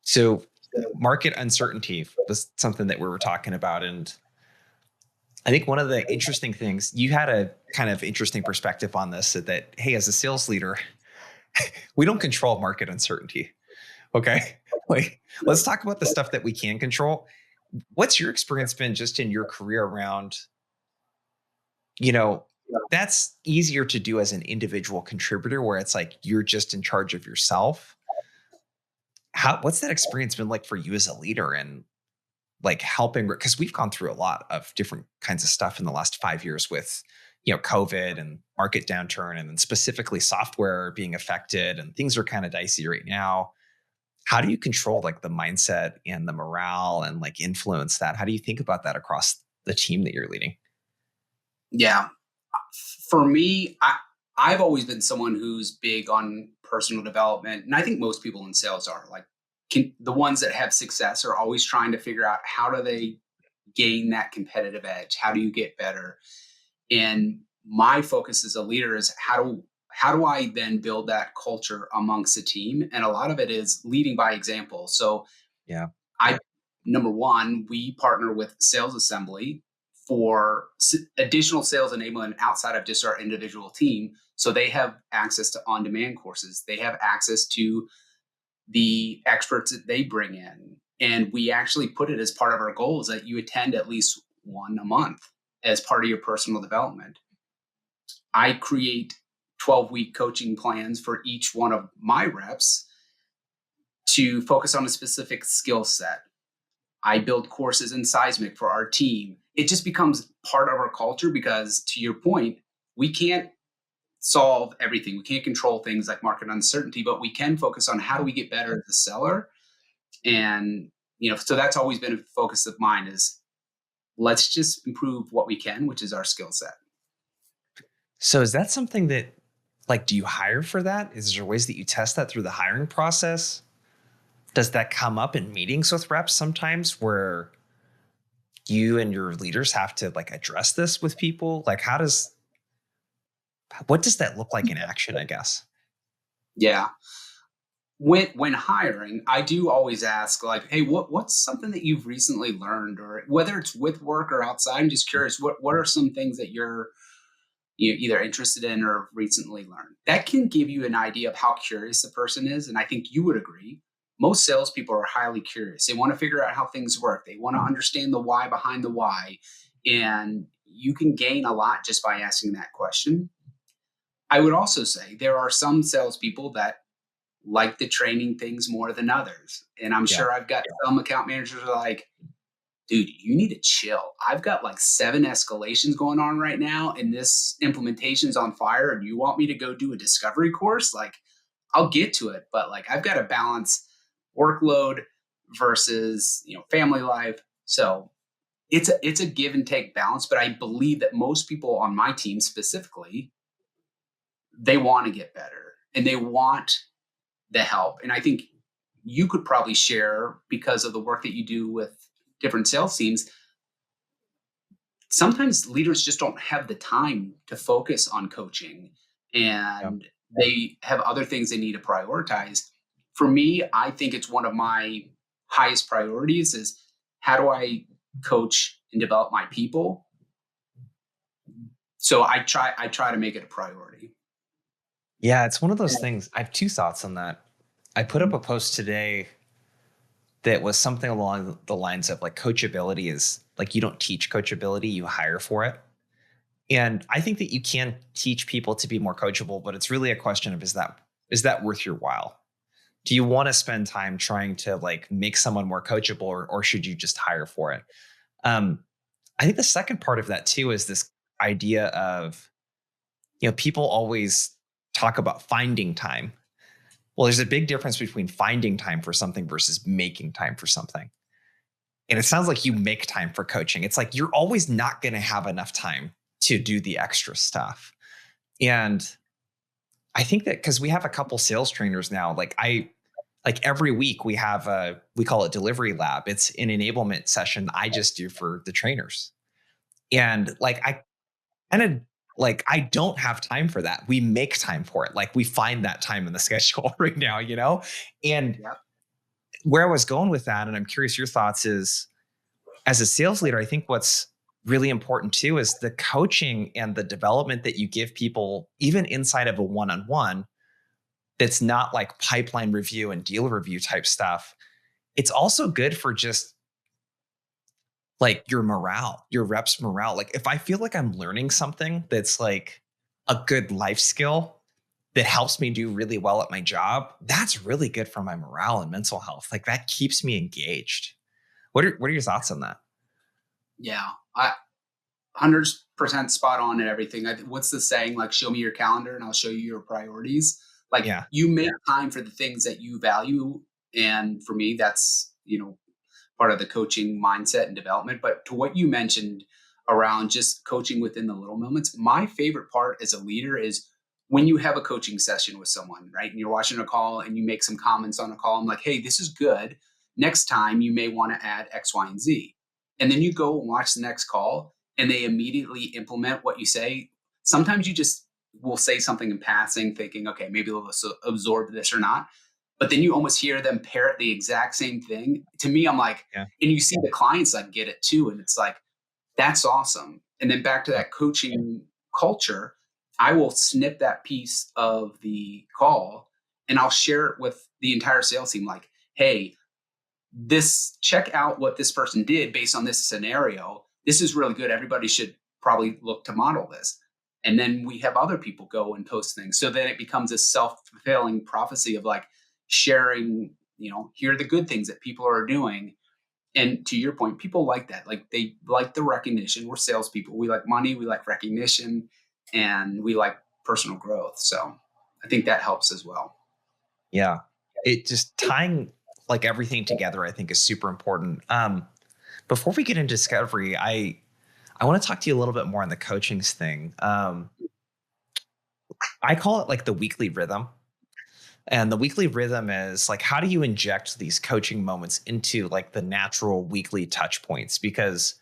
So market uncertainty was something that we were talking about. And I think one of the interesting things, you had a kind of interesting perspective on this, that, hey, as a sales leader, we don't control market uncertainty. Okay. Like, let's talk about the stuff that we can control. What's your experience been just in your career around, you know, that's easier to do as an individual contributor where it's like you're just in charge of yourself. What's that experience been like for you as a leader and like helping? Because we've gone through a lot of different kinds of stuff in the last 5 years with, COVID and market downturn, and then specifically software being affected, and things are kind of dicey right now. How do you control like the mindset and the morale and like influence that? How do you think about that across the team that you're leading? Yeah. For me, I've always been someone who's big on personal development. And I think most people in sales are like, the ones that have success are always trying to figure out how do they gain that competitive edge? How do you get better? And my focus as a leader is how do I then build that culture amongst the team? And a lot of it is leading by example. So Yeah. I number one, we partner with Sales Assembly for additional sales enablement outside of just our individual team. So they have access to on-demand courses. They have access to the experts that they bring in. And we actually put it as part of our goals that you attend at least one a month as part of your personal development. I create 12-week coaching plans for each one of my reps to focus on a specific skill set. I build courses in seismic for our team. It just becomes part of our culture because, to your point, we can't solve everything. We can't control things like market uncertainty, but we can focus on how do we get better as a seller. And, so that's always been a focus of mine is let's just improve what we can, which is our skill set. So is that something that, like, do you hire for that? Is there ways that you test that through the hiring process? Does that come up in meetings with reps sometimes where you and your leaders have to like address this with people? Like, what does that look like in action, I guess? Yeah. When hiring, I do always ask like, hey, what's something that you've recently learned, or whether it's with work or outside? I'm just curious, what are some things that you're either interested in or recently learned? That can give you an idea of how curious the person is. And I think you would agree. Most salespeople are highly curious. They want to figure out how things work. They want to understand the why behind the why. And you can gain a lot just by asking that question. I would also say there are some salespeople that like the training things more than others. And I'm Yeah. sure I've got some account managers who are like, dude, you need to chill. I've got like 7 escalations going on right now, and this implementation's on fire, and you want me to go do a discovery course? Like, I'll get to it, but like I've got to balance workload versus family life. So it's a give and take balance. But I believe that most people on my team specifically, they want to get better and they want the help. And I think you could probably share, because of the work that you do with different sales teams, sometimes leaders just don't have the time to focus on coaching, Yeah. and they have other things they need to prioritize. For me, I think it's one of my highest priorities is how do I coach and develop my people? So I try to make it a priority. Yeah, it's one of those things. I have two thoughts on that. I put up a post today that was something along the lines of like coachability is like you don't teach coachability, you hire for it. And I think that you can teach people to be more coachable, but it's really a question of is that worth your while? Do you want to spend time trying to like make someone more coachable, or should you just hire for it? Um, I think the second part of that too is this idea of, people always talk about finding time. Well, there's a big difference between finding time for something versus making time for something. And it sounds like you make time for coaching. It's like you're always not going to have enough time to do the extra stuff. And I think that because we have a couple sales trainers now, like every week we call it delivery lab. It's an enablement session I just do for the trainers. And like I kind of like I don't have time for that. We make time for it. Like we find that time in the schedule right now, And Yep. where I was going with that, and I'm curious your thoughts, is as a sales leader, I think what's really important too is the coaching and the development that you give people, even inside of a one-on-one, that's not like pipeline review and deal review type stuff. It's also good for just like your morale, your reps morale. Like if I feel like I'm learning something that's like a good life skill that helps me do really well at my job, that's really good for my morale and mental health. Like that keeps me engaged. What are your thoughts on that? Yeah, I 100% spot on and everything. What's the saying? Like, show me your calendar and I'll show you your priorities. Like, Yeah. you make time for the things that you value. And for me, that's, part of the coaching mindset and development. But to what you mentioned around just coaching within the little moments, my favorite part as a leader is when you have a coaching session with someone, right? And you're watching a call and you make some comments on a call. I'm like, hey, this is good. Next time you may want to add X, Y, and Z. And then you go and watch the next call and they immediately implement what you say. Sometimes you just will say something in passing, thinking, okay, maybe they'll absorb this or not. But then you almost hear them parrot the exact same thing. To me, I'm like, Yeah. and you see the clients like get it too. And it's like, that's awesome. And then back to that coaching culture, I will snip that piece of the call and I'll share it with the entire sales team. Like, hey, this check out what this person did based on this scenario. This is really good. Everybody should probably look to model this. And then we have other people go and post things. So then it becomes a self-fulfilling prophecy of like sharing, here are the good things that people are doing. And to your point, people like that. Like they like the recognition. We're salespeople. We like money, we like recognition, and we like personal growth. So I think that helps as well. Yeah. It just tying like everything together, I think is super important. Before we get into discovery, I want to talk to you a little bit more on the coachings thing. I call it like the weekly rhythm. And the weekly rhythm is like, how do you inject these coaching moments into like the natural weekly touch points? Because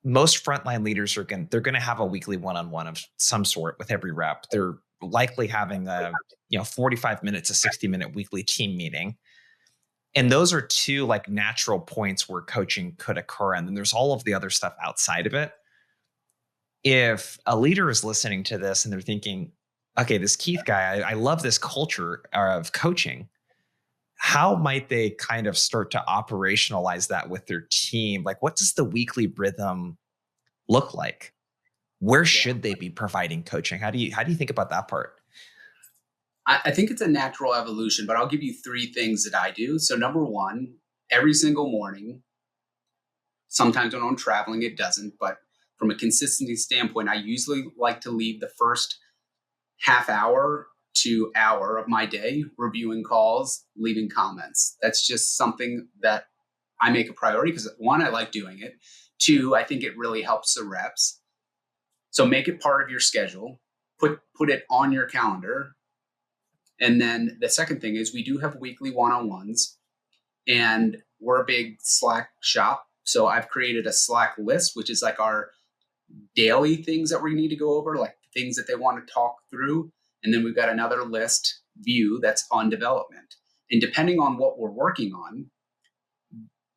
most frontline leaders they're going to have a weekly one-on-one of some sort with every rep. They're likely having a 45 minutes, a 60-minute weekly team meeting. And those are two like natural points where coaching could occur. And then there's all of the other stuff outside of it. If a leader is listening to this and they're thinking, okay, this Keith guy, I love this culture of coaching. How might they kind of start to operationalize that with their team? Like, what does the weekly rhythm look like? Where Yeah. should they be providing coaching? How do you think about that part? I think it's a natural evolution, but I'll give you three things that I do. So number one, every single morning, sometimes when I'm traveling, it doesn't, but from a consistency standpoint, I usually like to leave the first half hour to hour of my day reviewing calls, leaving comments. That's just something that I make a priority because one, I like doing it. Two, I think it really helps the reps. So make it part of your schedule. Put it on your calendar. And then the second thing is we do have weekly one-on-ones and we're a big Slack shop. So I've created a Slack list, which is like our daily things that we need to go over, like things that they want to talk through. And then we've got another list view that's on development. And depending on what we're working on,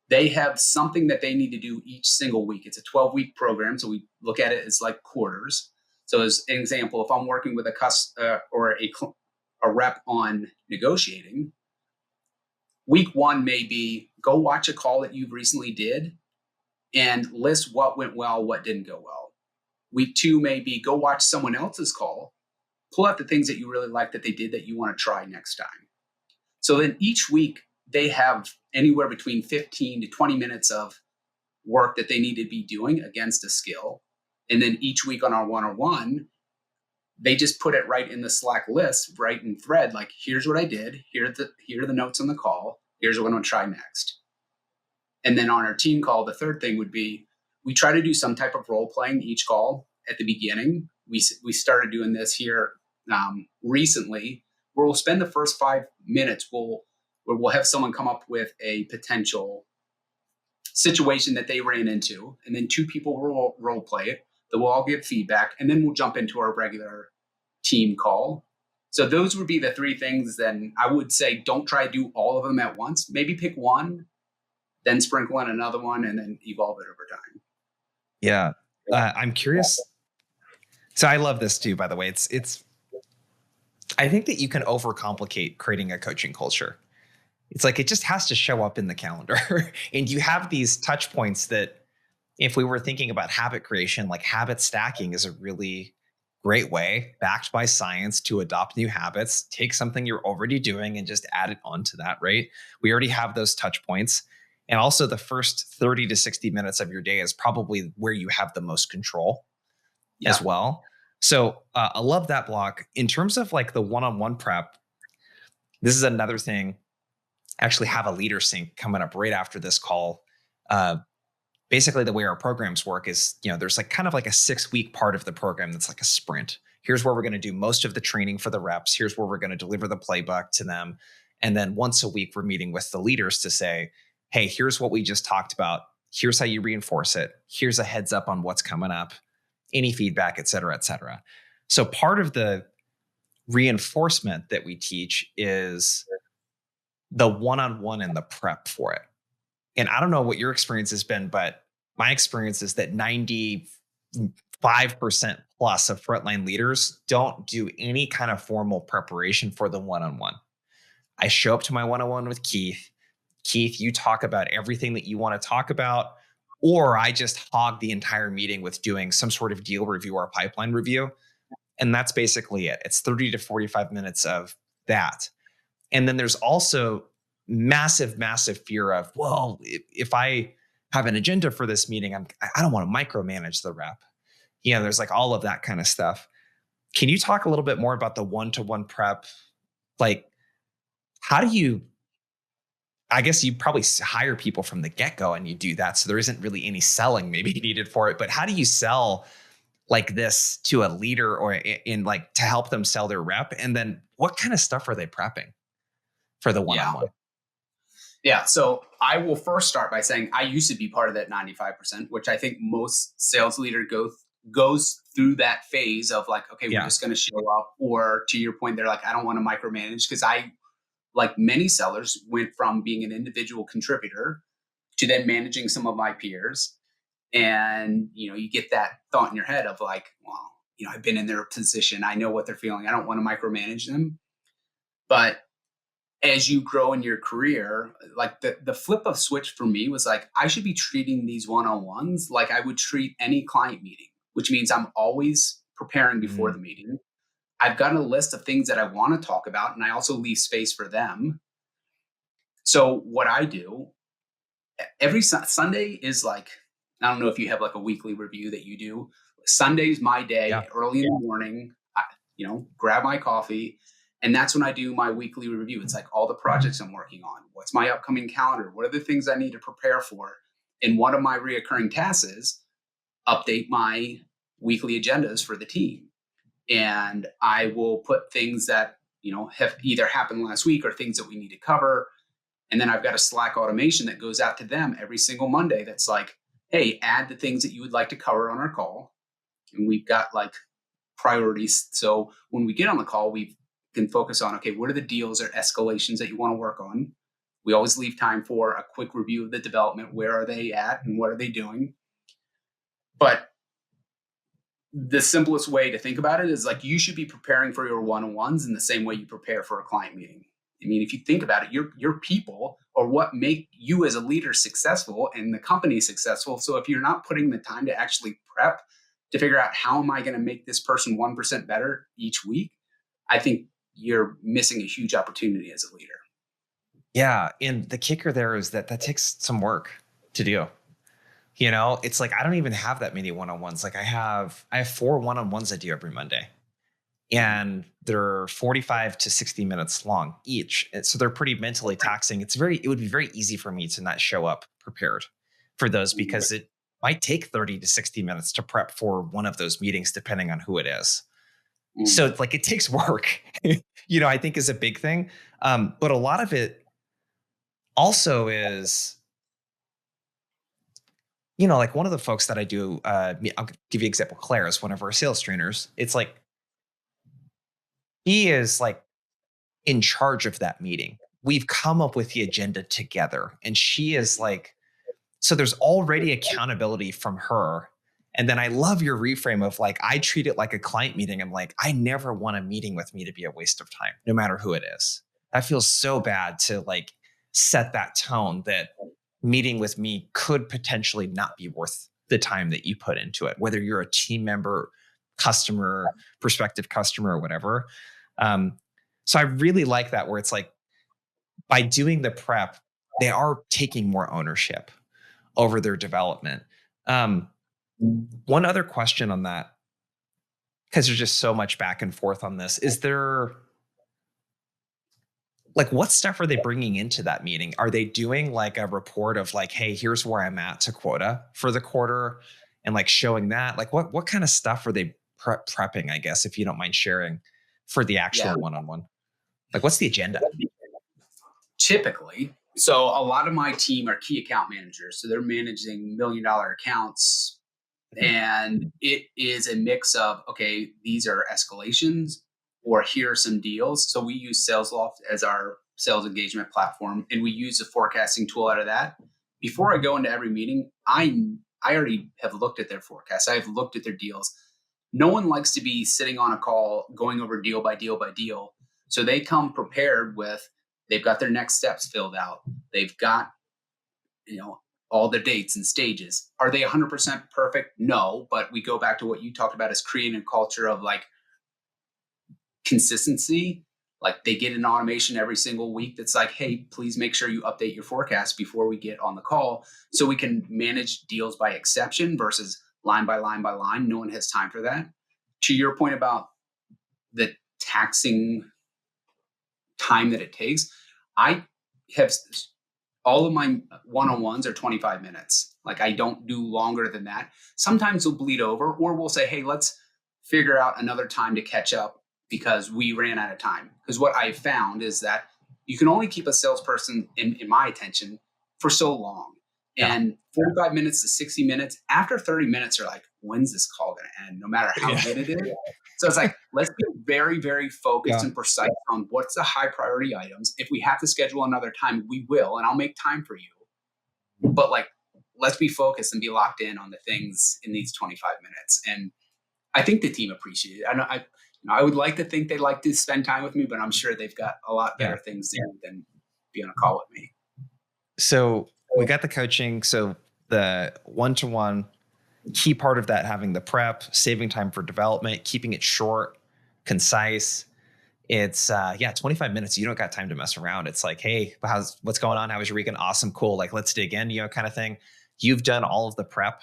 they have something that they need to do each single week. It's a 12-week program. So we look at it as like quarters. So as an example, if I'm working with a rep on negotiating, week one may be go watch a call that you've recently did and list what went well, what didn't go well. Week two may be go watch someone else's call, pull out the things that you really like that they did that you want to try next time. So then each week they have anywhere between 15 to 20 minutes of work that they need to be doing against a skill. And then each week on our one-on-one, they just put it right in the Slack list, right in thread, like, here's what I did. Here are the notes on the call. Here's what I'm going to try next. And then on our team call, the third thing would be we try to do some type of role playing each call at the beginning. We started doing this here recently, where we'll spend the first 5 minutes. We'll have someone come up with a potential situation that they ran into, and then two people will role play it. That we'll all give feedback, and then we'll jump into our regular team call. So those would be the three things. Then I would say don't try to do all of them at once. Maybe pick one, then sprinkle in another one, and then evolve it over time. Yeah. I'm curious. So I love this too, by the way. I think that you can overcomplicate creating a coaching culture. It's like it just has to show up in the calendar. And you have these touch points that if we were thinking about habit creation, like habit stacking is a really great way, backed by science, to adopt new habits, take something you're already doing and just add it onto that, right? We already have those touch points. And also, the first 30 to 60 minutes of your day is probably where you have the most control as Yeah. well. So I love that block. In terms of like the one on one prep, this is another thing. Actually, have a leader sync coming up right after this call. Uh, Basically, the way our programs work is, there's like kind of like a 6-week part of the program that's like a sprint. Here's where we're going to do most of the training for the reps. Here's where we're going to deliver the playbook to them. And then once a week, we're meeting with the leaders to say, hey, here's what we just talked about. Here's how you reinforce it. Here's a heads up on what's coming up, any feedback, et cetera, et cetera. So part of the reinforcement that we teach is the one-on-one and the prep for it. And I don't know what your experience has been, but my experience is that 95% plus of frontline leaders don't do any kind of formal preparation for the one-on-one. I show up to my one-on-one with Keith. Keith, you talk about everything that you want to talk about, or I just hog the entire meeting with doing some sort of deal review or pipeline review. And that's basically it. It's 30 to 45 minutes of that. And then there's also massive fear of, well, if I have an agenda for this meeting, I don't want to micromanage the rep. There's like all of that kind of stuff. Can you talk a little bit more about the one-to-one prep? Like, how do you, I guess you probably hire people from the get-go and you do that. So there isn't really any selling maybe needed for it, but how do you sell like this to a leader or in like to help them sell their rep? And then what kind of stuff are they prepping for the Yeah. one-on-one? Yeah. So I will first start by saying I used to be part of that 95%, which I think most sales leader goes through that phase of like, okay, we're Yeah. just going to show up. Or to your point, they're like, I don't want to micromanage, because I, like many sellers, went from being an individual contributor to then managing some of my peers. And, you get that thought in your head of like, well, I've been in their position. I know what they're feeling. I don't want to micromanage them. But as you grow in your career, like the flip of switch for me was like, I should be treating these one-on-ones like I would treat any client meeting, which means I'm always preparing before Mm. the meeting. I've got a list of things that I want to talk about, and I also leave space for them. So what I do every Sunday is like, I don't know if you have like a weekly review that you do. Sunday's my Yeah. day. Early in the morning, grab my coffee, and that's when I do my weekly review. It's like all the projects I'm working on. What's my upcoming calendar? What are the things I need to prepare for? And one of my reoccurring tasks is update my weekly agendas for the team. And I will put things that, have either happened last week or things that we need to cover. And then I've got a Slack automation that goes out to them every single Monday that's like, hey, add the things that you would like to cover on our call. And we've got like priorities. So when we get on the call, we can focus on, okay, what are the deals or escalations that you want to work on? We always leave time for a quick review of the development. Where are they at and what are they doing? But the simplest way to think about it is like, you should be preparing for your one-on-ones in the same way you prepare for a client meeting. I mean, if you think about it, your people are what make you as a leader successful and the company successful. So if you're not putting the time to actually prep to figure out how am I going to make this person 1% better each week, I think you're missing a huge opportunity as a leader. Yeah. And the kicker there is that takes some work to do. It's like I don't even have that many one-on-ones. Like I have 4 one-on-ones I do every Monday. And they're 45 to 60 minutes long each. So they're pretty mentally taxing. It would be very easy for me to not show up prepared for those because it might take 30 to 60 minutes to prep for one of those meetings, depending on who it is. So it's like, it takes work, I think is a big thing. But a lot of it also is, like one of the folks that I do, I'll give you an example. Claire is one of our sales trainers. It's like, he is like in charge of that meeting. We've come up with the agenda together, and she is like, so there's already accountability from her. And then I love your reframe of like, I treat it like a client meeting. I'm like, I never want a meeting with me to be a waste of time, no matter who it is. That feels so bad to like set that tone that meeting with me could potentially not be worth the time that you put into it, whether you're a team member, customer, prospective customer, or whatever. Um, so I really like that, where it's like by doing the prep, they are taking more ownership over their development. Um, One other question on that, because there's just so much back and forth on this, is there like what stuff are they bringing into that meeting? Are they doing like a report of like, hey, here's where I'm at to quota for the quarter, and like showing that? Like what kind of stuff are they prepping, I guess, if you don't mind sharing, for the Yeah. actual one-on-one? Like what's the agenda? Typically, so a lot of my team are key account managers. So they're managing $1 million accounts. And it is a mix of, okay, these are escalations, or here are some deals. So we use SalesLoft as our sales engagement platform, and we use a forecasting tool out of that. Before I go into every meeting, I already have looked at their forecasts. I have looked at their deals. No one likes to be sitting on a call going over deal by deal by deal. So they come prepared with, they've got their next steps filled out. They've got, you know, all the dates and stages. Are they 100% perfect? No, but we go back to what you talked about, is creating a culture of like consistency. Like they get an automation every single week that's like, hey, please make sure you update your forecast before we get on the call, so we can manage deals by exception versus line by line by line. No one has time for that. To your point about the taxing time that it takes, I have all of my one-on-ones are 25 minutes. Like I don't do longer than that. Sometimes we'll bleed over, or we'll say, hey, let's figure out another time to catch up because we ran out of time. Because what I found is that you can only keep a salesperson in my attention for so long. Yeah. And 45 minutes to 60 minutes, after 30 minutes, are like, when's this call going to end? No matter how Yeah. good it is. So it's like, let's be very, very focused Yeah. and precise on what's the high priority items. If we have to schedule another time, we will, and I'll make time for you. But like, let's be focused and be locked in on the things in these 25 minutes. And I think the team appreciates it. I would like to think they'd like to spend time with me, but I'm sure they've got a lot better things to do than be on a call with me. So we got the coaching. So the one-to-one, key part of that, having the prep, saving time for development, keeping it short, concise. It's 25 minutes. You don't got time to mess around. It's like, hey, what's going on? How was your weekend? Awesome, cool. Like, let's dig in, kind of thing. You've done all of the prep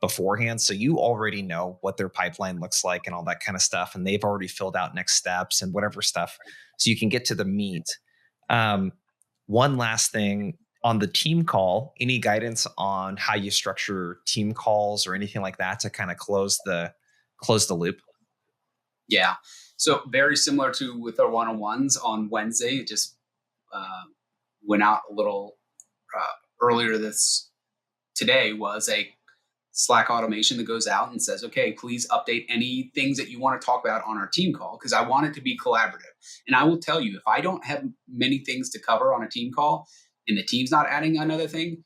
beforehand, so you already know what their pipeline looks like and all that kind of stuff. And they've already filled out next steps and whatever stuff, so you can get to the meat. One last thing on the team call, any guidance on how you structure team calls or anything like that to kind of close the loop? Yeah. So very similar to with our one-on-ones on Wednesday, it just uh, went out a little earlier today, was a Slack automation that goes out and says, okay, please update any things that you want to talk about on our team call, because I want it to be collaborative. And I will tell you, if I don't have many things to cover on a team call and the team's not adding another thing,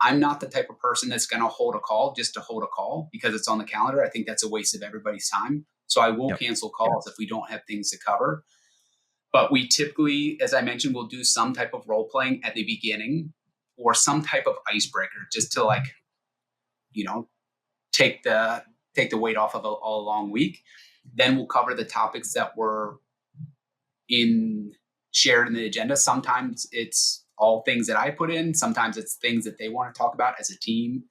I'm not the type of person that's going to hold a call just to hold a call because it's on the calendar. I think that's a waste of everybody's time. So I will cancel calls if we don't have things to cover. But we typically, as I mentioned, will do some type of role playing at the beginning or some type of icebreaker just to like, take the weight off of a long week. Then we'll cover the topics that were shared in the agenda. Sometimes it's all things that I put in. Sometimes it's things that they want to talk about as a team.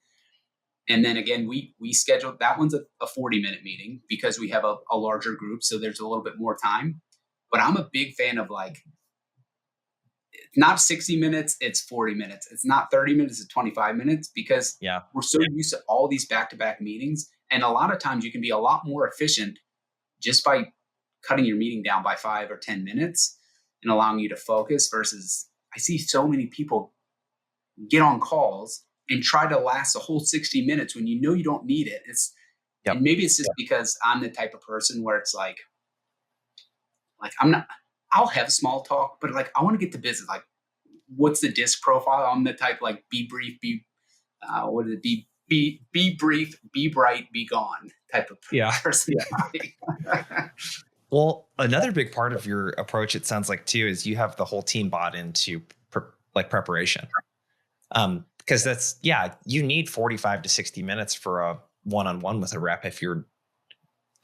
And then again, we scheduled that one's a 40-minute meeting because we have a larger group. So there's a little bit more time. But I'm a big fan of like, not 60 minutes, it's 40 minutes. It's not 30 minutes, it's 25 minutes, because we're so used to all these back-to-back meetings. And a lot of times you can be a lot more efficient just by cutting your meeting down by 5 or 10 minutes and allowing you to focus, versus I see so many people get on calls and try to last a whole 60 minutes when you know you don't need it. And maybe it's just because I'm the type of person where it's like, Like I'll have small talk, but like I want to get to business. Like, what's the disc profile? I'm the type like be brief, what is it? Be brief, be bright, be gone type of Yeah. personality. Well, another big part of your approach, it sounds like too, is you have the whole team bought into preparation. Because you need 45 to 60 minutes for a one-on-one with a rep if you're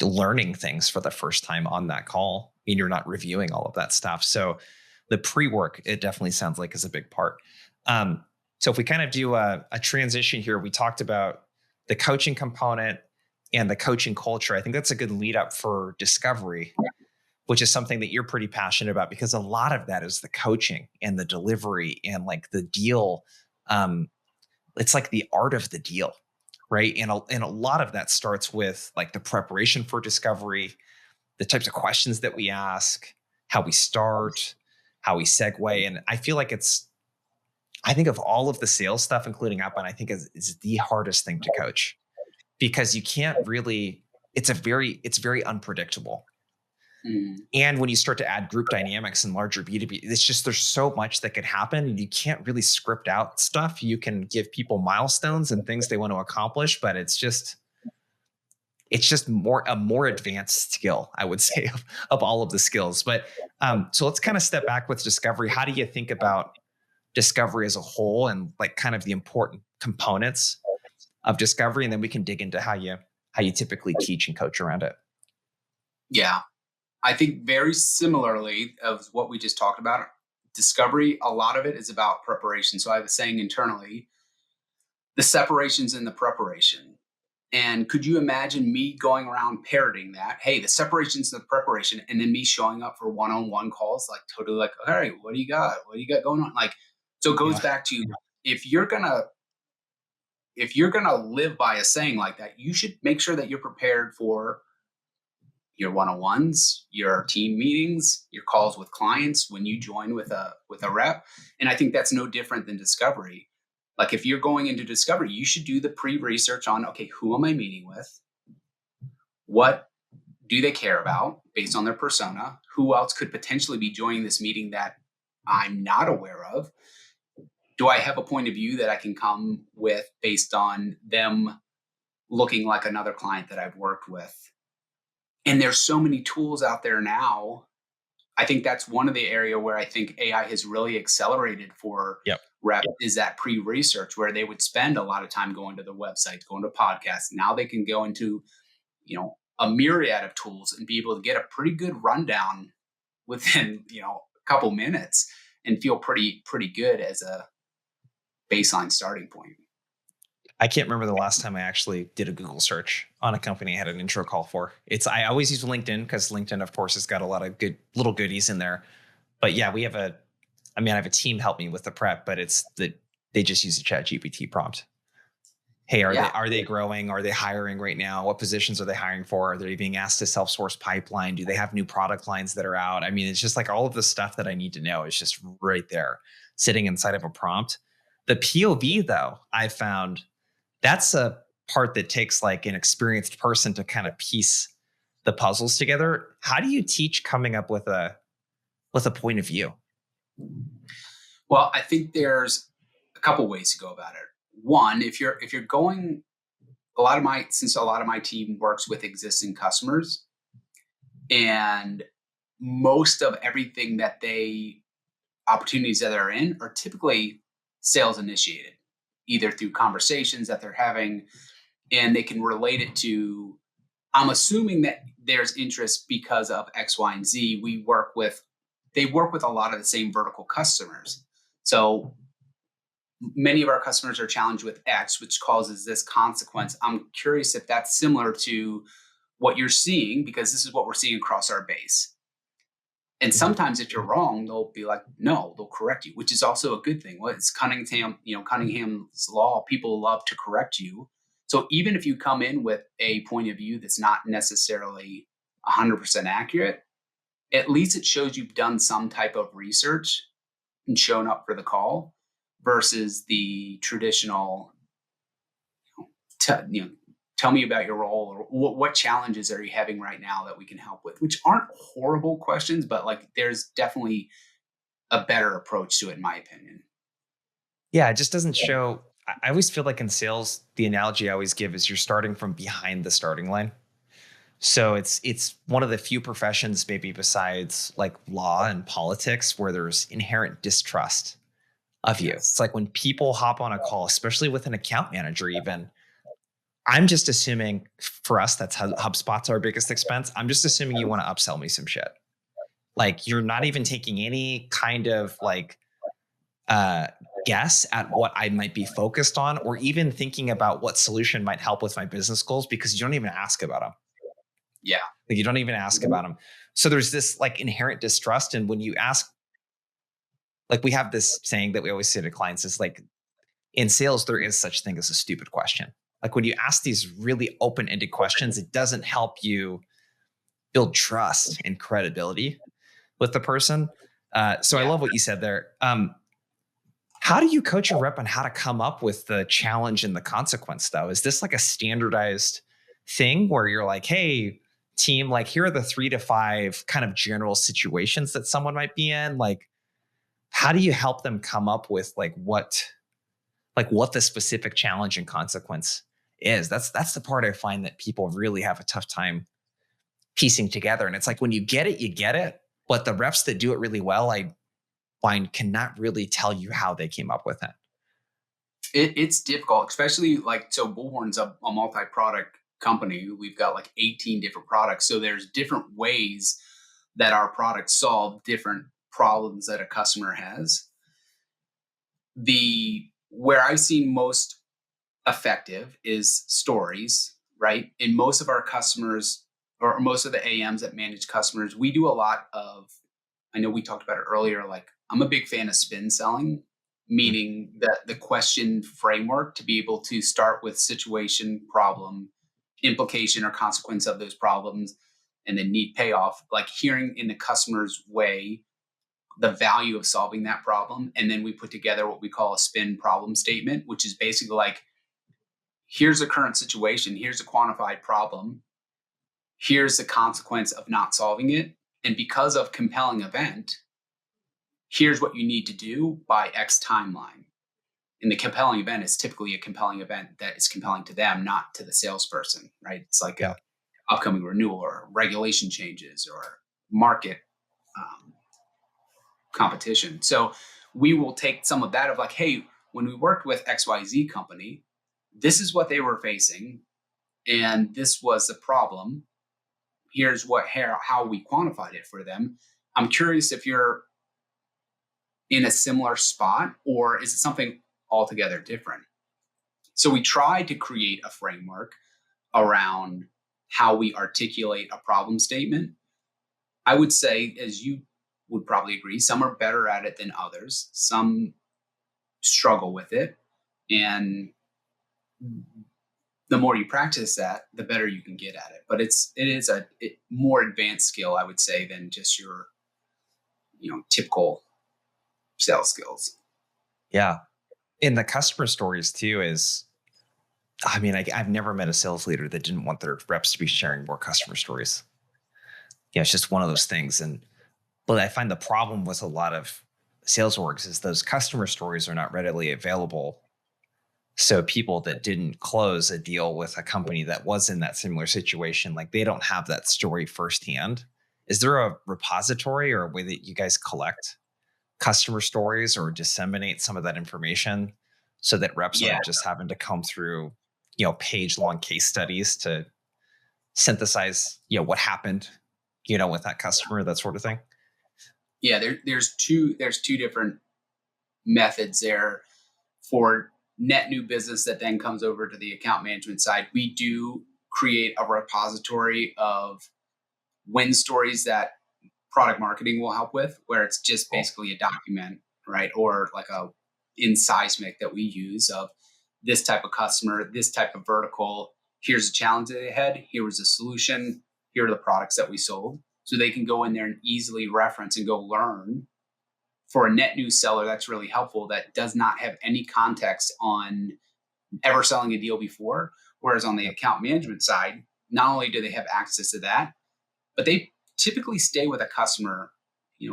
learning things for the first time on that call and you're not reviewing all of that stuff. So the pre-work, it definitely sounds like is a big part. So if we kind of do a transition here, we talked about the coaching component and the coaching culture. I think that's a good lead up for discovery, which is something that you're pretty passionate about, because a lot of that is the coaching and the delivery and like the deal. It's like the art of the deal, right? And a lot of that starts with like the preparation for discovery, the types of questions that we ask, how we start, how we segue. And I feel like I think of all of the sales stuff, including outbound, I think is the hardest thing to coach, because you can't really, it's very unpredictable. Mm. And when you start to add group dynamics and larger B2B, it's just, there's so much that could happen and you can't really script out stuff. You can give people milestones and things they want to accomplish, but it's just a more advanced skill, I would say, of all of the skills. But so let's kind of step back with discovery. How do you think about discovery as a whole and like kind of the important components of discovery? And then we can dig into how you typically teach and coach around it. Yeah. I think very similarly of what we just talked about, discovery, a lot of it is about preparation. So I was saying internally, the separations in the preparation. And could you imagine me going around parroting that? Hey, the separations in the preparation, and then me showing up for one-on-one calls, like totally like, all right, what do you got? What do you got going on? Like, so it goes Yeah. back to if you're gonna live by a saying like that, you should make sure that you're prepared for your one-on-ones, your team meetings, your calls with clients when you join with a rep. And I think that's no different than discovery. Like if you're going into discovery, you should do the pre-research on, okay, who am I meeting with? What do they care about based on their persona? Who else could potentially be joining this meeting that I'm not aware of? Do I have a point of view that I can come with based on them looking like another client that I've worked with? And there's so many tools out there now. I think that's one of the area where I think AI has really accelerated for Yep. rep is that pre-research, where they would spend a lot of time going to their websites, going to podcasts. Now they can go into, a myriad of tools and be able to get a pretty good rundown within, a couple minutes and feel pretty good as a baseline starting point. I can't remember the last time I actually did a Google search on a company I had an intro call for. I always use LinkedIn because LinkedIn, of course, has got a lot of good little goodies in there. But yeah, I have a team help me with the prep, but they just use a ChatGPT prompt. Hey, are they growing? Are they hiring right now? What positions are they hiring for? Are they being asked to self-source pipeline? Do they have new product lines that are out? I mean, it's just like all of the stuff that I need to know is just right there, sitting inside of a prompt. The POV, though, I found that's a part that takes like an experienced person to kind of piece the puzzles together. How do you teach coming up with a point of view? Well, I think there's a couple ways to go about it. One, if you're going, since a lot of my team works with existing customers, and most of everything that opportunities that they're in are typically sales initiated, either through conversations that they're having, and they can relate it to, I'm assuming that there's interest because of X, Y, and Z. They work with a lot of the same vertical customers. So many of our customers are challenged with X, which causes this consequence. I'm curious if that's similar to what you're seeing, because this is what we're seeing across our base. And sometimes if you're wrong, they'll be like, no, they'll correct you, which is also a good thing. Well, it's Cunningham's law. People love to correct you. So even if you come in with a point of view that's not necessarily 100% accurate, at least it shows you've done some type of research and shown up for the call versus the traditional, tell me about your role, or what challenges are you having right now that we can help with, which aren't horrible questions, but like there's definitely a better approach to it in my opinion. Yeah, it just doesn't show. I always feel like in sales, the analogy I always give is you're starting from behind the starting line. So it's one of the few professions, maybe besides like law and politics, where there's inherent distrust of you. It's Yes. like when people hop on a call, especially with an account manager, even I'm just assuming for us, that's how HubSpot's our biggest expense. I'm just assuming you want to upsell me some shit. Like you're not even taking any kind of like uh, guess at what I might be focused on, or even thinking about what solution might help with my business goals because you don't even ask about them. Yeah. Like you don't even ask about them. So there's this like inherent distrust. And when you ask, like we have this saying that we always say to clients is like in sales, there is such thing as a stupid question. Like when you ask these really open-ended questions, it doesn't help you build trust and credibility with the person. So I Yeah. love what you said there. How do you coach a rep on how to come up with the challenge and the consequence, though? Is this like a standardized thing where you're like, hey, team, like here are the 3 to 5 kind of general situations that someone might be in? Like, how do you help them come up with like what the specific challenge and consequence is? That's the part I find that people really have a tough time piecing together. And it's like when you get it, you get it. But the reps that do it really well, I find cannot really tell you how they came up with it. It's difficult, especially like, so Bullhorn's a multi-product company. We've got like 18 different products. So there's different ways that our products solve different problems that a customer has. The Where I've seen most effective is stories, right? And most of our customers, or most of the AMs that manage customers, we do a lot of, I know we talked about it earlier, like I'm a big fan of spin selling, Mm. meaning that the question framework to be able to start with situation, problem, implication or consequence of those problems, and then need payoff, like hearing in the customer's way the value of solving that problem. And then we put together what we call a spin problem statement, which is basically like, here's a current situation, here's a quantified problem, here's the consequence of not solving it. And because of compelling event, here's what you need to do by X timeline. And the compelling event is typically a compelling event that is compelling to them, not to the salesperson, right? It's like Yeah. a upcoming renewal or regulation changes or market um, competition. So we will take some of that of like, hey, when we worked with XYZ company, this is what they were facing, and this was the problem. Here's how we quantified it for them. I'm curious if you're in a similar spot, or is it something altogether different? So we tried to create a framework around how we articulate a problem statement. I would say, as you would probably agree, some are better at it than others. Some struggle with it. And the more you practice that, the better you can get at it. But it is a more advanced skill, I would say, than just your typical sales skills. Yeah. In the customer stories too is, I mean, I've never met a sales leader that didn't want their reps to be sharing more customer stories. Yeah, it's just one of those things. But I find the problem with a lot of sales orgs is those customer stories are not readily available. So people that didn't close a deal with a company that was in that similar situation, like they don't have that story firsthand. Is there a repository or a way that you guys collect customer stories or disseminate some of that information so that reps Yeah, aren't just having to comb through, page long case studies to synthesize, what happened, with that customer, that sort of thing? yeah. There's two different methods there for net new business that then comes over to the account management side. We do create a repository of win stories that product marketing will help with, where it's just Cool. basically a document, right? Or like a in Seismic that we use of this type of customer, this type of vertical. Here's a challenge that they had. Here was a solution. Here are the products that we sold. So they can go in there and easily reference and go learn. For a net new seller, that's really helpful that does not have any context on ever selling a deal before. Whereas on the Yep. account management side, not only do they have access to that, but they typically stay with a customer.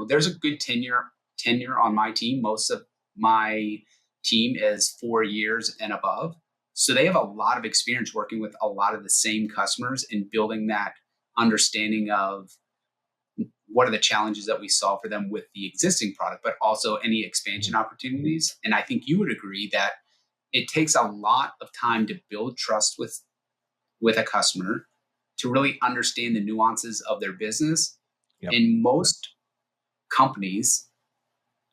There's a good tenure on my team. Most of my team is 4 years and above. So they have a lot of experience working with a lot of the same customers and building that understanding of what are the challenges that we solve for them with the existing product, but also any expansion Mhm. opportunities. And I think you would agree that it takes a lot of time to build trust with a customer, to really understand the nuances of their business. Yep. In most companies,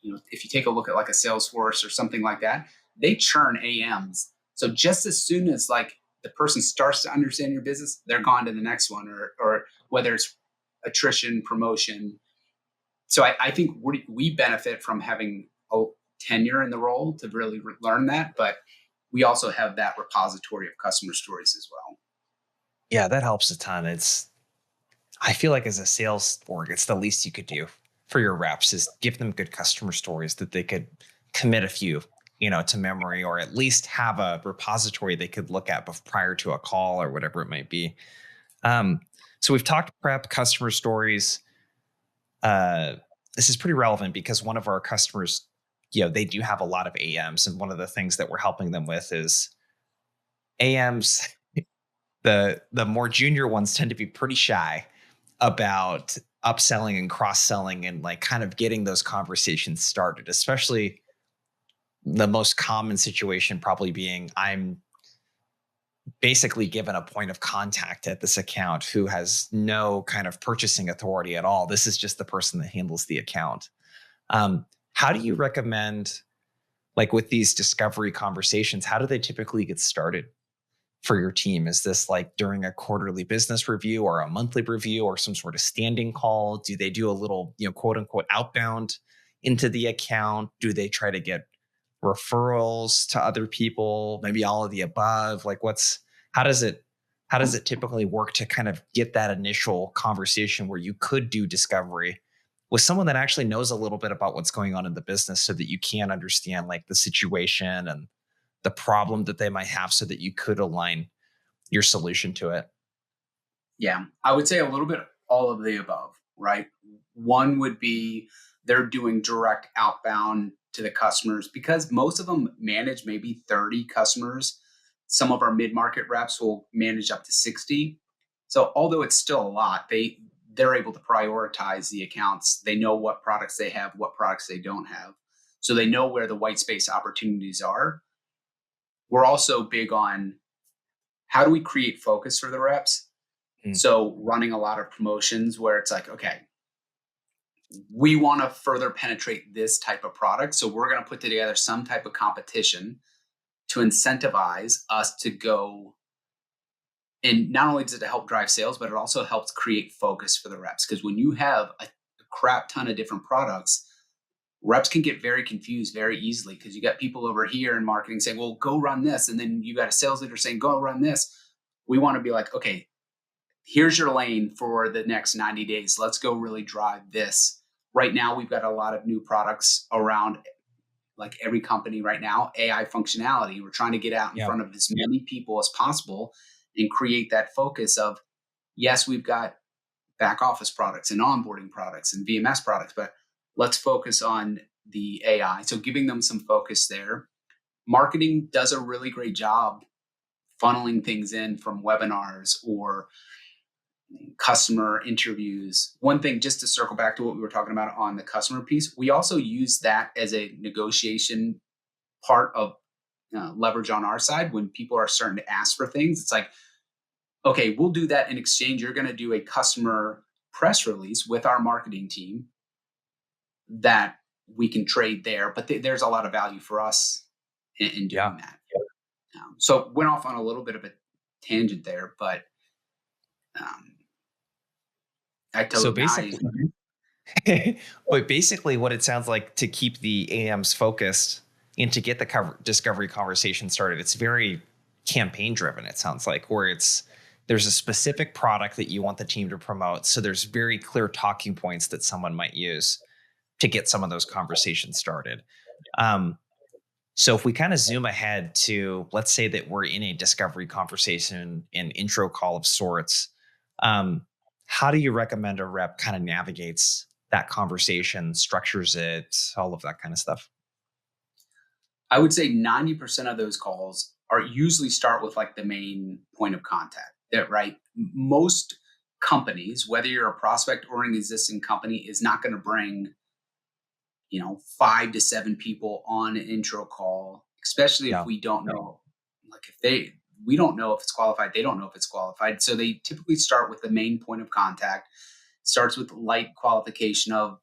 if you take a look at like a Salesforce or something like that, they churn AMs. So just as soon as like the person starts to understand your business, they're gone to the next one, or whether it's attrition, promotion. So I think we benefit from having a tenure in the role to really learn that, but we also have that repository of customer stories as well. Yeah, that helps a ton. I feel like as a sales org, it's the least you could do for your reps is give them good customer stories that they could commit a few, to memory, or at least have a repository they could look at prior to a call or whatever it might be. Um, so we've talked prep, customer stories. Uh, this is pretty relevant because one of our customers, they do have a lot of AMs, and one of the things that we're helping them with is AMs. The more junior ones tend to be pretty shy about upselling and cross-selling and like kind of getting those conversations started, especially the most common situation probably being I'm basically given a point of contact at this account who has no kind of purchasing authority at all. This is just the person that handles the account. How do you recommend, like with these discovery conversations, how do they typically get started for your team? Is this like during a quarterly business review or a monthly review or some sort of standing call? Do they do a little, quote unquote, outbound into the account? Do they try to get referrals to other people? Maybe all of the above? Like how does it how does it typically work to kind of get that initial conversation where you could do discovery with someone that actually knows a little bit about what's going on in the business so that you can understand like the situation and the problem that they might have so that you could align your solution to it? Yeah, I would say a little bit all of the above, right? One would be they're doing direct outbound to the customers because most of them manage maybe 30 customers. Some of our mid-market reps will manage up to 60. So although it's still a lot, they're able to prioritize the accounts. They know what products they have, what products they don't have. So they know where the white space opportunities are. We're also big on how do we create focus for the reps. Mm. So running a lot of promotions where it's like, okay, we want to further penetrate this type of product. So we're going to put together some type of competition to incentivize us to go. And not only does it help drive sales, but it also helps create focus for the reps. Because when you have a crap ton of different products, reps can get very confused very easily because you got people over here in marketing saying, well, go run this. And then you got a sales leader saying, go run this. We want to be like, okay, here's your lane for the next 90 days. Let's go really drive this. Right now, we've got a lot of new products around, like every company right now, AI functionality. We're trying to get out in Yeah. front of as many people as possible and create that focus of, yes, we've got back office products and onboarding products and VMS products, but let's focus on the AI. So giving them some focus there. Marketing does a really great job funneling things in from webinars or customer interviews. One thing, just to circle back to what we were talking about on the customer piece, we also use that as a negotiation part of leverage on our side when people are starting to ask for things. It's like, okay, we'll do that in exchange. You're going to do a customer press release with our marketing team that we can trade there, but there's a lot of value for us in Yeah. doing that. So went off on a little bit of a tangent there, but um, I So totally now. basically, but basically, what it sounds like to keep the AMs focused and to get the discovery conversation started, it's very campaign driven. It sounds like where there's a specific product that you want the team to promote. So there's very clear talking points that someone might use to get some of those conversations started. Um, So if we kind of zoom ahead to, let's say that we're in a discovery conversation, an intro call of sorts, um, how do you recommend a rep kind of navigates that conversation, structures it, all of that kind of stuff? I would say 90% of those calls are usually start with like the main point of contact. That right. Most companies, whether you're a prospect or an existing company, is not going to bring, 5 to 7 people on an intro call, especially if Yeah. we don't know, like if we don't know if it's qualified, they don't know if it's qualified. So they typically start with the main point of contact, starts with light qualification of,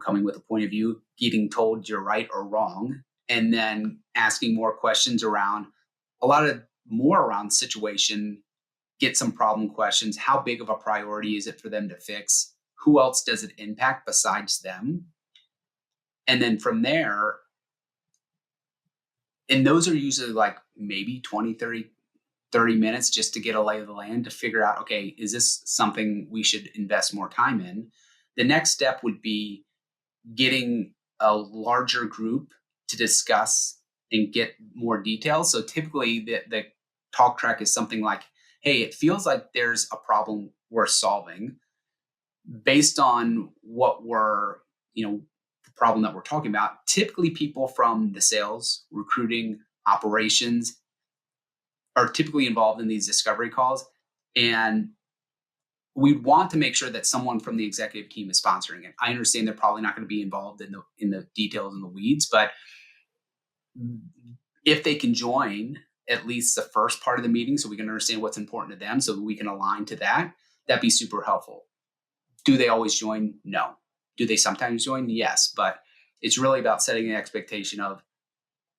coming with a point of view, getting told you're right or wrong, and then asking more questions around a lot of more around situation, get some problem questions. How big of a priority is it for them to fix? Who else does it impact besides them? And then from there, and those are usually like maybe 20, 30 minutes just to get a lay of the land to figure out, okay, is this something we should invest more time in? The next step would be getting a larger group to discuss and get more details. So typically the talk track is something like, hey, it feels like there's a problem we're solving based on what we're, the problem that we're talking about. Typically people from the sales, recruiting, operations are typically involved in these discovery calls. And we'd want to make sure that someone from the executive team is sponsoring it. I understand they're probably not going to be involved in the details and the weeds, but if they can join at least the first part of the meeting so we can understand what's important to them so that we can align to that, that'd be super helpful. Do they always join? No. Do they sometimes join? Yes. But it's really about setting an expectation of,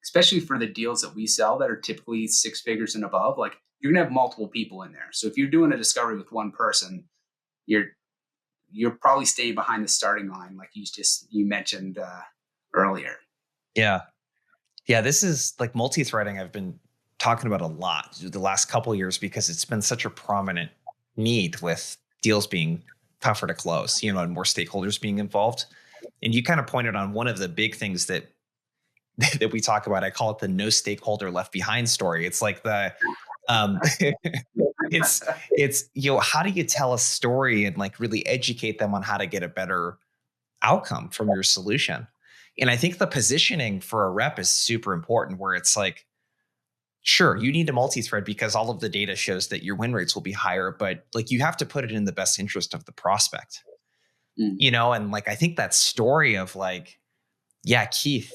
especially for the deals that we sell that are typically 6 figures and above, like you're going to have multiple people in there. So if you're doing a discovery with one person, you're you're probably staying behind the starting line, like you mentioned earlier. Yeah. Yeah. This is like multi-threading. I've been talking about a lot the last couple of years because it's been such a prominent need with deals being tougher to close, and more stakeholders being involved. And you kind of pointed on one of the big things that that we talk about. I call it the no stakeholder left behind story. It's like the um it's how do you tell a story and like really educate them on how to get a better outcome from your solution? And I think the positioning for a rep is super important where it's like, sure, you need a multi-thread because all of the data shows that your win rates will be higher, but like you have to put it in the best interest of the prospect, Mm. and like I think that story of like, yeah, Keith,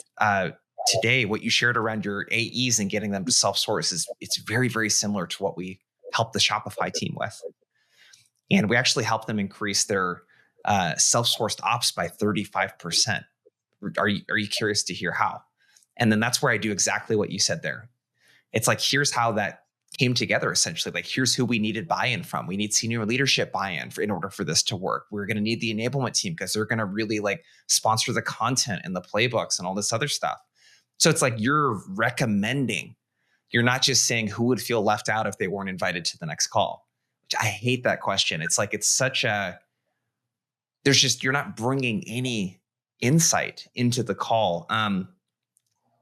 today what you shared around your AEs and getting them to self-source is it's very, very similar to what we helped the Shopify team with. And we actually helped them increase their self-sourced ops by 35%. Are you curious to hear how? And then that's where I do exactly what you said there. It's like, here's how that came together essentially. Like, here's who we needed buy-in from. We need senior leadership buy-in in order for this to work. We're going to need the enablement team because they're going to really like sponsor the content and the playbooks and all this other stuff. So it's like you're recommending, you're not just saying who would feel left out if they weren't invited to the next call, which I hate that question. It's like, it's such a, there's just, you're not bringing any insight into the call.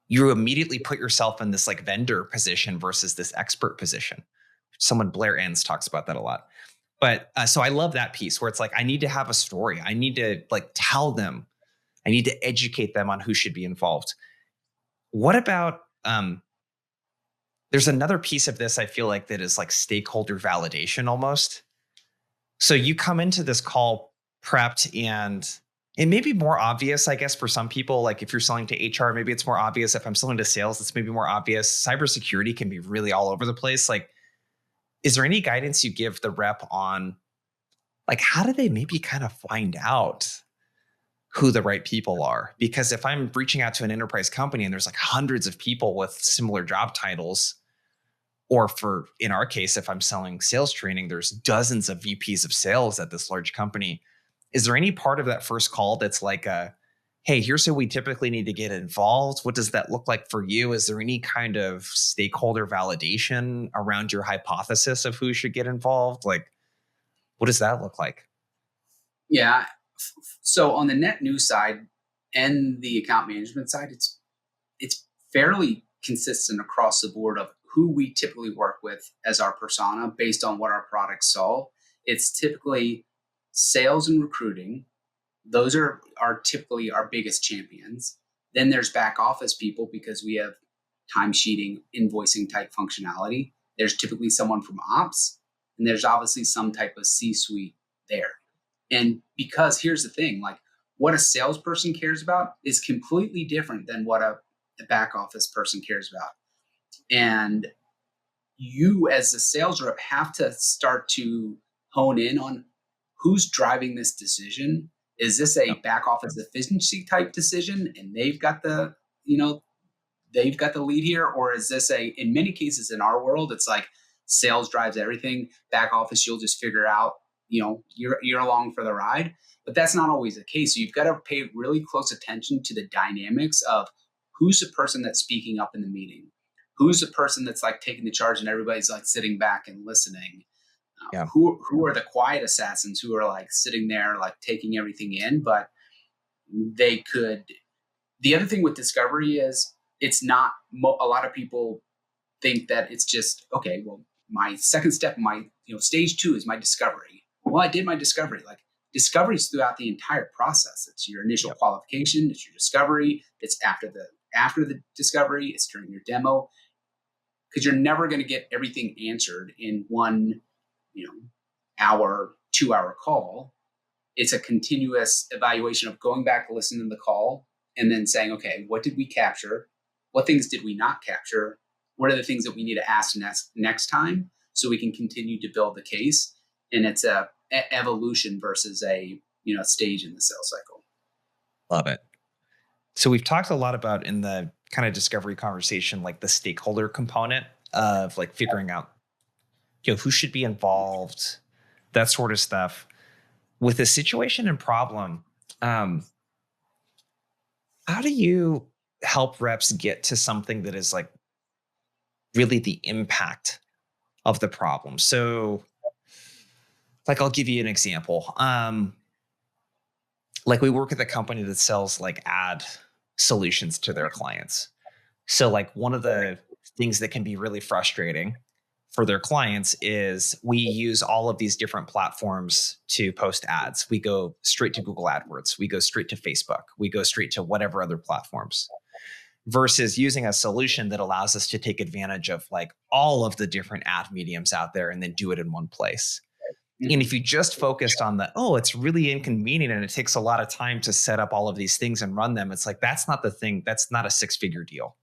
You immediately put yourself in this like vendor position versus this expert position. Someone, Blair Enns, talks about that a lot. But so I love that piece where it's like, I need to have a story. I need to like tell them, I need to educate them on who should be involved. What about, there's another piece of this I feel like that is like stakeholder validation almost. So you come into this call prepped and it may be more obvious, I guess, for some people. Like if you're selling to HR, maybe it's more obvious. If I'm selling to sales, it's maybe more obvious. Cybersecurity can be really all over the place. Like, is there any guidance you give the rep on like how do they maybe kind of find out who the right people are? Because if I'm reaching out to an enterprise company and there's like hundreds of people with similar job titles, or for in our case, if I'm selling sales training, there's dozens of VPs of sales at this large company. Is there any part of that first call that's like a, hey, here's who we typically need to get involved? What does that look like for you? Is there any kind of stakeholder validation around your hypothesis of who should get involved? Like, what does that look like? Yeah. So on the net new side and the account management side, it's fairly consistent across the board of who we typically work with as our persona based on what our products solve. It's typically sales and recruiting. Those are typically our biggest champions. Then there's back office people because we have timesheeting, invoicing type functionality. There's typically someone from ops, and there's obviously some type of C-suite there. And because here's the thing, like what a salesperson cares about is completely different than what a back office person cares about. And you as a sales rep have to start to hone in on who's driving this decision. Is this a Yep. back office efficiency type decision and they've got the, you know, they've got the lead here? Or is this in many cases in our world, it's like sales drives everything. Back office, you'll just figure out, you're along for the ride. But that's not always the case. So you've got to pay really close attention to the dynamics of who's the person that's speaking up in the meeting, who's the person that's like taking the charge and everybody's like sitting back and listening. Yeah. Who are the quiet assassins who are like sitting there like taking everything in, but they could. The other thing with discovery is it's not. A lot of people think that it's just okay. Well, my second step, my stage 2 is my discovery. Well, I did my discovery. Like discovery is throughout the entire process. It's your initial Yep. qualification. It's your discovery. It's after the discovery. It's during your demo, because you're never going to get everything answered in one, you know, hour, 2 hour call. It's a continuous evaluation of going back, listening to the call, and then saying, okay, what did we capture? What things did we not capture? What are the things that we need to ask next time so we can continue to build the case? And it's a evolution versus a stage in the sales cycle. Love it. So we've talked a lot about in the kind of discovery conversation, like the stakeholder component of like figuring out, who should be involved, that sort of stuff. With a situation and problem, how do you help reps get to something that is like really the impact of the problem? So, like, I'll give you an example. Like, we work with a company that sells like ad solutions to their clients. So, like, one of the things that can be really frustrating for their clients is we use all of these different platforms to post ads. We go straight to Google AdWords, we go straight to Facebook, we go straight to whatever other platforms, versus using a solution that allows us to take advantage of like all of the different ad mediums out there and then do it in one place. And if you just focused on it's really inconvenient and it takes a lot of time to set up all of these things and run them, it's like, that's not the thing. That's not a 6-figure deal.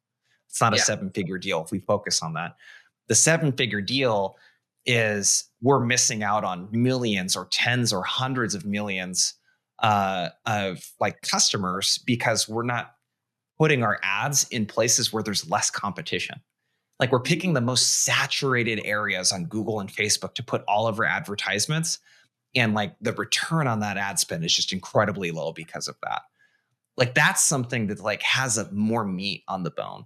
It's not a Yeah. 7-figure deal if we focus on that. The 7-figure deal is we're missing out on millions or tens or hundreds of millions of like customers because we're not putting our ads in places where there's less competition. Like we're picking the most saturated areas on Google and Facebook to put all of our advertisements. And like the return on that ad spend is just incredibly low because of that. Like that's something that like has a more meat on the bone.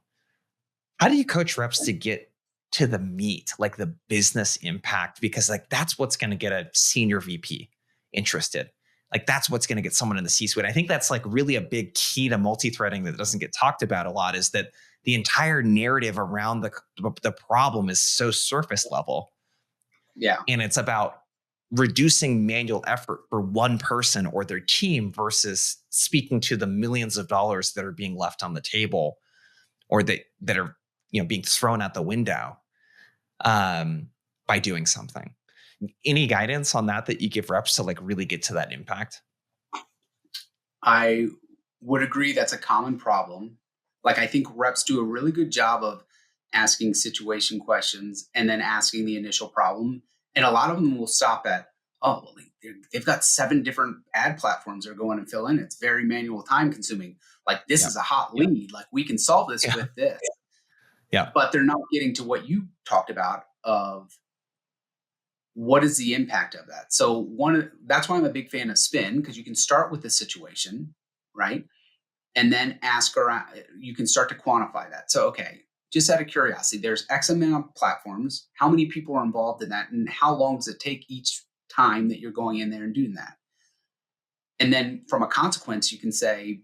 How do you coach reps to get to the meat, like the business impact? Because like that's what's going to get a senior VP interested. Like that's what's going to get someone in the C-suite. I think that's like really a big key to multi-threading that doesn't get talked about a lot, is that the entire narrative around the problem is so surface level. Yeah. And it's about reducing manual effort for one person or their team versus speaking to the millions of dollars that are being left on the table or that are being thrown out the window by doing something. Any guidance on that you give reps to like really get to that impact? I would agree that's a common problem. Like I think reps do a really good job of asking situation questions and then asking the initial problem. And a lot of them will stop at, oh, well, they've got 7 different ad platforms they're going and fill in. It's very manual, time consuming. Like this Yeah. is a hot lead. Like we can solve this Yeah. with this. Yeah. But they're not getting to what you talked about of what is the impact of that. So that's why I'm a big fan of spin, because you can start with the situation, right? And then ask around, you can start to quantify that. So, okay, just out of curiosity, there's X amount of platforms. How many people are involved in that? And how long does it take each time that you're going in there and doing that? And then from a consequence, you can say,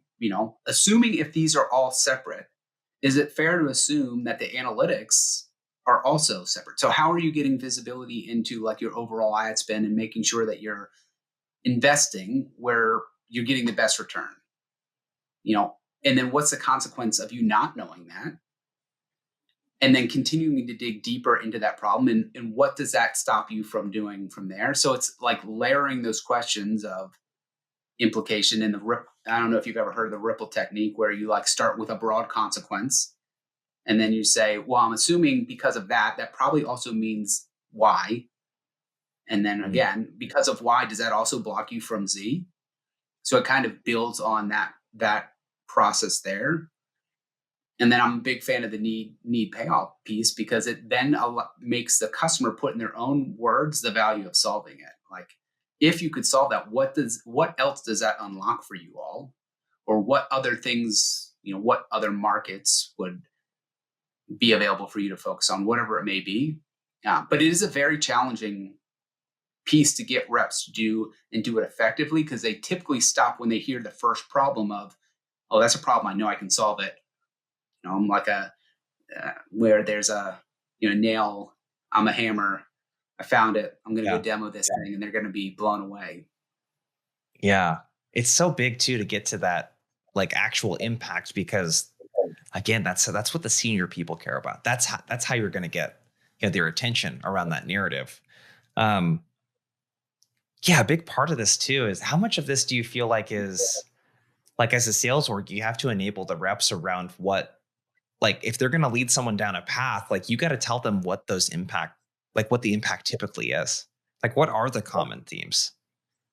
assuming if these are all separate is it fair to assume that the analytics are also separate? So how are you getting visibility into like your overall ad spend and making sure that you're investing where you're getting the best return? You know, and then what's the consequence of you not knowing that? And then continuing to dig deeper into that problem, and what does that stop you from doing from there? So it's like layering those questions of implication and I don't know if you've ever heard of the ripple technique, where you like start with a broad consequence and then you say, well, I'm assuming because of that, that probably also means Y. And then Mhm. again, because of Y, does that also block you from Z? So it kind of builds on that process there. And then I'm a big fan of the need payoff piece, because it then makes the customer put in their own words the value of solving it. Like, if you could solve that, what else does that unlock for you all, or what other things, what other markets would be available for you to focus on, whatever it may be. But it is a very challenging piece to get reps to do and do it effectively, because they typically stop when they hear the first problem of, oh, that's a problem, I know I can solve it. I'm like where there's a nail, I'm a hammer, I found it, I'm going to go Yeah. demo this thing, and they're going to be blown away. Yeah. It's so big too to get to that like actual impact because again, that's what the senior people care about. That's how you're going to get their attention around that narrative. Um, yeah, a big part of this too is how much of this do you feel like is like as a sales org, you have to enable the reps around what like if they're going to lead someone down a path, like you got to tell them what those impact, like what the impact typically is. Like what are the common themes,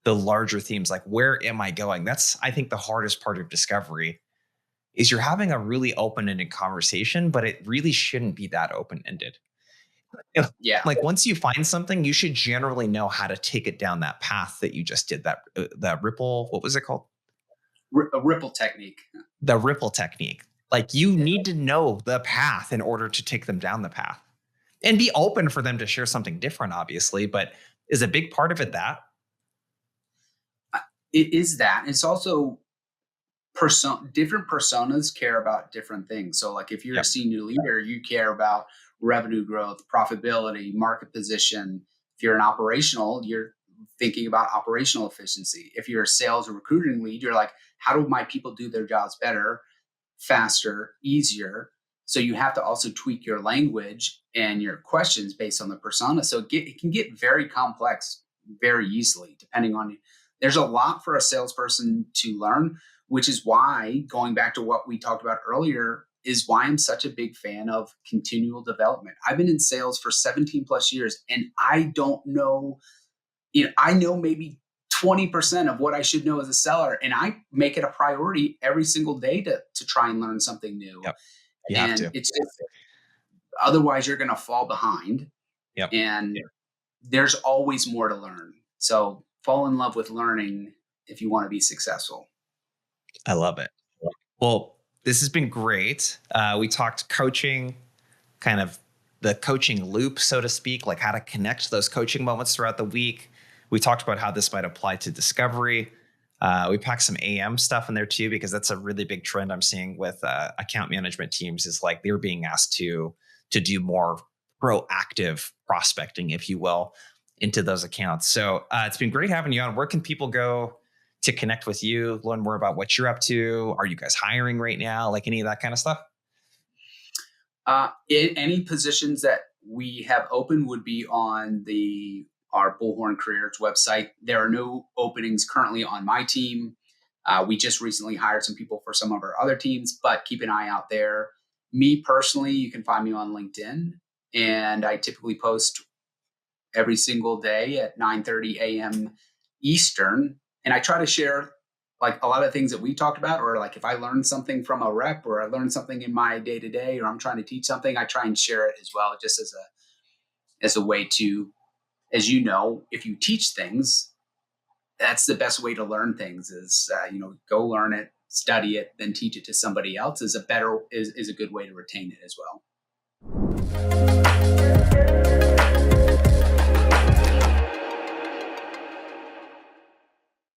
the larger themes, like where am I going? That's I think the hardest part of discovery is you're having a really open-ended conversation, but it really shouldn't be that open-ended. You know, Yeah, like once you find something, you should generally know how to take it down that path that you just did. That ripple, what was it called? a ripple technique. The ripple technique. Like you need to know the path in order to take them down the path and be open for them to share something different, obviously. But is a big part of it that? It is that. It's also different personas care about different things. So like if you're a Yep. senior leader, you care about revenue growth, profitability, market position. If you're an operational, you're thinking about operational efficiency. If you're a sales or recruiting lead, you're like, how do my people do their jobs better, faster, easier? So you have to also tweak your language and your questions based on the persona. So it can get very complex very easily, depending on. There's a lot for a salesperson to learn, which is why, going back to what we talked about earlier, is why I'm such a big fan of continual development. I've been in sales for 17 plus years, and I don't know, I know maybe 20% of what I should know as a seller, and I make it a priority every single day to try and learn something new. Yep. You have And to. it's just, otherwise you're going to fall behind, Yep. and there's always more to learn. So fall in love with learning if you want to be successful. I love it. Well, this has been great. We talked coaching, kind of the coaching loop, so to speak, like how to connect those coaching moments throughout the week. We talked about how this might apply to discovery. We packed some AM stuff in there too, because that's a really big trend I'm seeing with account management teams is like they're being asked to do more proactive prospecting, if you will, into those accounts. So it's been great having you on. Where can people go to connect with you, learn more about what you're up to? Are you guys hiring right now? Like any of that kind of stuff? Any positions that we have open would be on our Bullhorn Careers website. There are no openings currently on my team. We just recently hired some people for some of our other teams, but keep an eye out there. Me personally, you can find me on LinkedIn, and I typically post every single day at 9:30 a.m. Eastern, and I try to share like a lot of things that we talked about, or like if I learned something from a rep, or I learned something in my day to day, or I'm trying to teach something, I try and share it as well, just as a way to, as you know, if you teach things, that's the best way to learn things. Is go learn it, study it, then teach it to somebody else. Is a good way to retain it as well.